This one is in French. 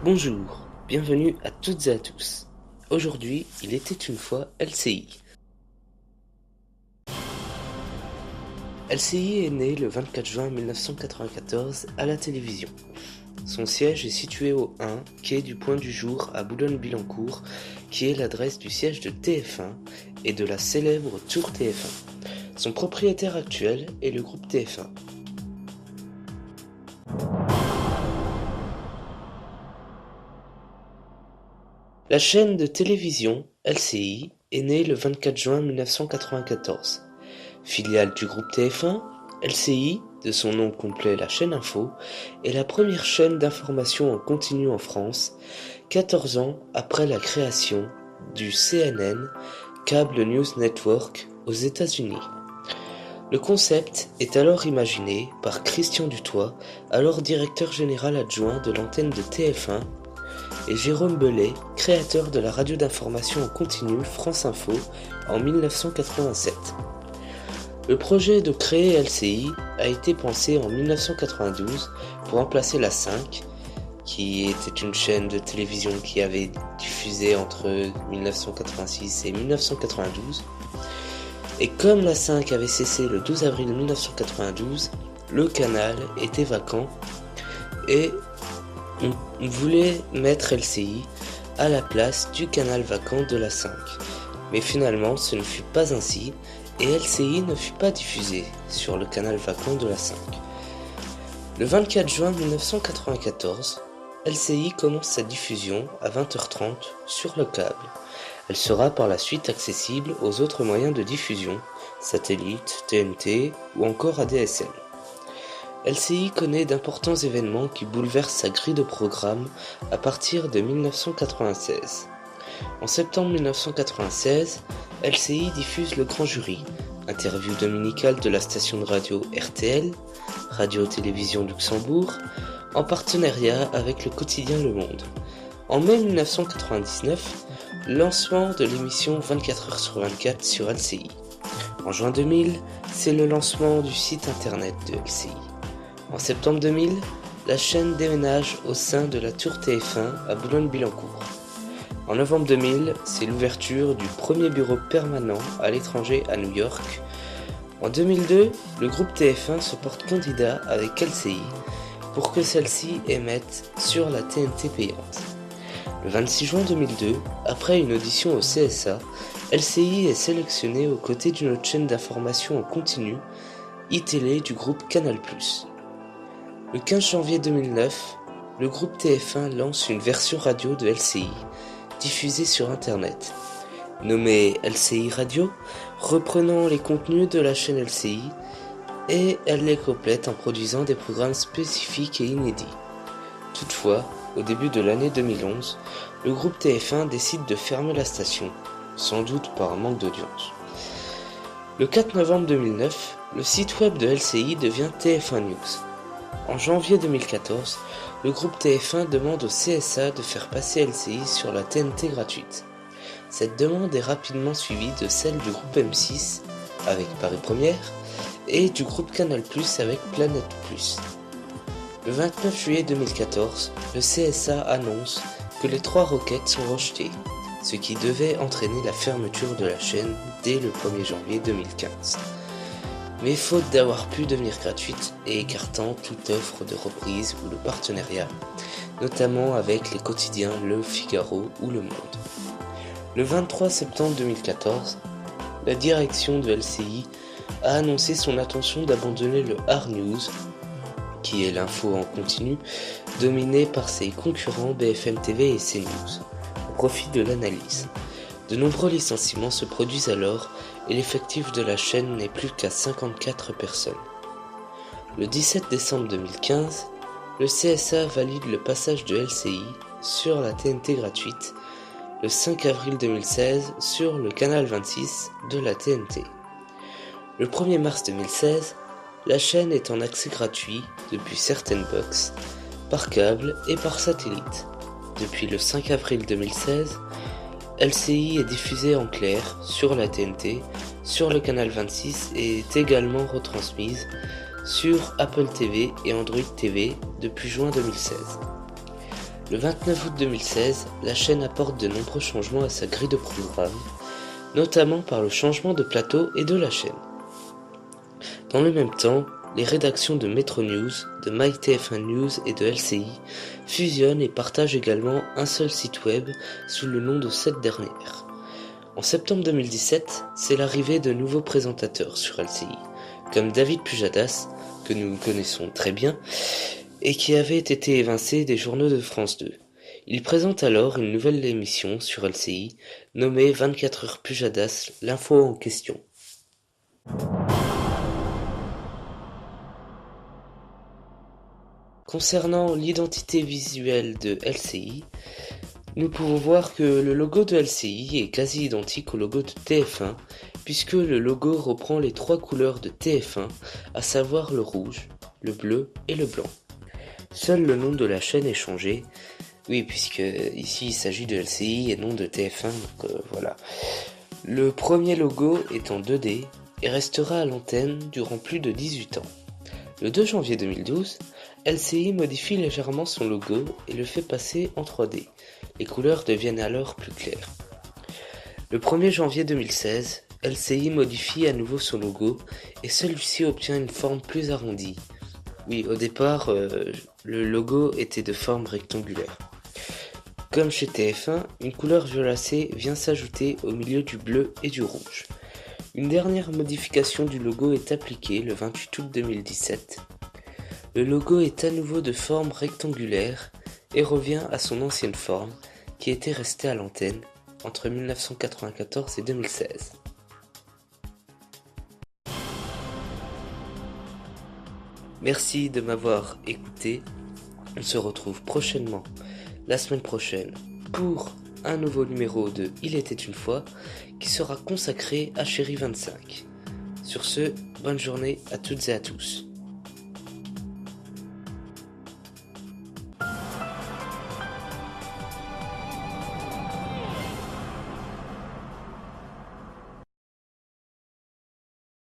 Bonjour, bienvenue à toutes et à tous. Aujourd'hui, il était une fois LCI. LCI est né le 24 juin 1994 à la télévision. Son siège est situé au 1, quai du Point du Jour à Boulogne-Billancourt, qui est l'adresse du siège de TF1 et de la célèbre Tour TF1. Son propriétaire actuel est le groupe TF1. La chaîne de télévision LCI est née le 24 juin 1994. Filiale du groupe TF1, LCI, de son nom complet La Chaîne Info, est la première chaîne d'information en continu en France, 14 ans après la création du CNN, Cable News Network, aux États-Unis. Le concept est alors imaginé par Christian Dutoit, alors directeur général adjoint de l'antenne de TF1, et Jérôme Bellet, créateur de la radio d'information en continu France Info en 1987. Le projet de créer LCI a été pensé en 1992 pour remplacer la 5, qui était une chaîne de télévision qui avait diffusé entre 1986 et 1992. Et comme la 5 avait cessé le 12 avril 1992, le canal était vacant et on voulait mettre LCI à la place du canal vacant de la 5. Mais finalement, ce ne fut pas ainsi et LCI ne fut pas diffusé sur le canal vacant de la 5. Le 24 juin 1994, LCI commence sa diffusion à 20h30 sur le câble. Elle sera par la suite accessible aux autres moyens de diffusion, satellite, TNT ou encore ADSL. LCI connaît d'importants événements qui bouleversent sa grille de programme à partir de 1996. En septembre 1996, LCI diffuse Le Grand Jury, interview dominicale de la station de radio RTL, Radio-Télévision Luxembourg, en partenariat avec le quotidien Le Monde. En mai 1999, lancement de l'émission 24h/24 sur LCI. En juin 2000, c'est le lancement du site internet de LCI. En septembre 2000, la chaîne déménage au sein de la Tour TF1 à Boulogne-Billancourt. En novembre 2000, c'est l'ouverture du premier bureau permanent à l'étranger à New York. En 2002, le groupe TF1 se porte candidat avec LCI pour que celle-ci émette sur la TNT payante. Le 26 juin 2002, après une audition au CSA, LCI est sélectionné aux côtés d'une autre chaîne d'information en continu, iTélé du groupe Canal+. Le 15 janvier 2009, le groupe TF1 lance une version radio de LCI, diffusée sur Internet. Nommée LCI Radio, reprenant les contenus de la chaîne LCI, et elle les complète en produisant des programmes spécifiques et inédits. Toutefois, au début de l'année 2011, le groupe TF1 décide de fermer la station, sans doute par un manque d'audience. Le 4 novembre 2009, le site web de LCI devient TF1 News. En janvier 2014, le groupe TF1 demande au CSA de faire passer LCI sur la TNT gratuite. Cette demande est rapidement suivie de celle du groupe M6 avec Paris Première et du groupe Canal+ avec Planète Plus. Le 29 juillet 2014, le CSA annonce que les 3 requêtes sont rejetées, ce qui devait entraîner la fermeture de la chaîne dès le 1er janvier 2015. Mais faute d'avoir pu devenir gratuite et écartant toute offre de reprise ou de partenariat, notamment avec les quotidiens Le Figaro ou Le Monde. Le 23 septembre 2014, la direction de LCI a annoncé son intention d'abandonner le hard news, qui est l'info en continu, dominé par ses concurrents BFM TV et CNews, au profit de l'analyse. De nombreux licenciements se produisent alors et l'effectif de la chaîne n'est plus qu'à 54 personnes. Le 17 décembre 2015, le CSA valide le passage de LCI sur la TNT gratuite, le 5 avril 2016 sur le canal 26 de la TNT. Le 1er mars 2016, la chaîne est en accès gratuit depuis certaines boxes, par câble et par satellite. Depuis le 5 avril 2016, LCI est diffusée en clair sur la TNT, sur le canal 26 et est également retransmise sur Apple TV et Android TV depuis juin 2016. Le 29 août 2016, la chaîne apporte de nombreux changements à sa grille de programme, notamment par le changement de plateau et de la chaîne. Dans le même temps, les rédactions de Metro News, de MyTF1 News et de LCI fusionnent et partagent également un seul site web sous le nom de cette dernière. En septembre 2017, c'est l'arrivée de nouveaux présentateurs sur LCI, comme David Pujadas, que nous connaissons très bien, et qui avait été évincé des journaux de France 2. Il présente alors une nouvelle émission sur LCI, nommée 24 heures Pujadas, l'info en question. Concernant l'identité visuelle de LCI, nous pouvons voir que le logo de LCI est quasi identique au logo de TF1, puisque le logo reprend les trois couleurs de TF1, à savoir le rouge, le bleu et le blanc. Seul le nom de la chaîne est changé, oui, puisque ici il s'agit de LCI et non de TF1, donc voilà. Le premier logo est en 2D et restera à l'antenne durant plus de 18 ans. Le 2 janvier 2012, LCI modifie légèrement son logo et le fait passer en 3D. Les couleurs deviennent alors plus claires. Le 1er janvier 2016, LCI modifie à nouveau son logo et celui-ci obtient une forme plus arrondie. Oui, au départ, le logo était de forme rectangulaire. Comme chez TF1, une couleur violacée vient s'ajouter au milieu du bleu et du rouge. Une dernière modification du logo est appliquée le 28 août 2017. Le logo est à nouveau de forme rectangulaire et revient à son ancienne forme qui était restée à l'antenne entre 1994 et 2016. Merci de m'avoir écouté. On se retrouve prochainement, la semaine prochaine, pour un nouveau numéro de Il était une fois qui sera consacré à Chérie 25. Sur ce, bonne journée à toutes et à tous.